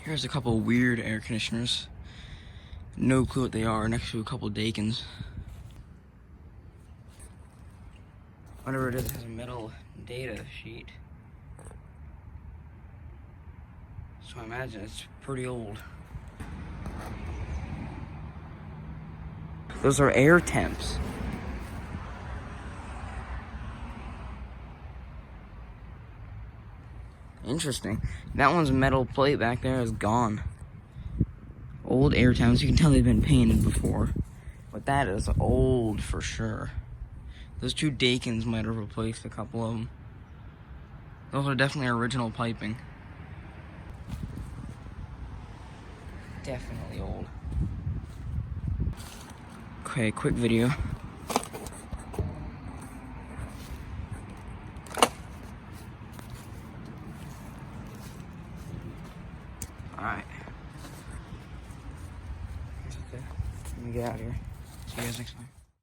Here's a couple weird air conditioners. No clue what they are, next to a couple Daikins. Whatever it is, it has a metal data sheet. So I imagine it's pretty old. Those are air temps. Interesting. That one's metal plate back there is gone. Old air temps. You can tell they've been painted before. But that is old for sure. Those two Daikins might have replaced a couple of them. Those are definitely original piping. Definitely old. Okay, quick video. Alright. Let me get out of here. See you guys next time.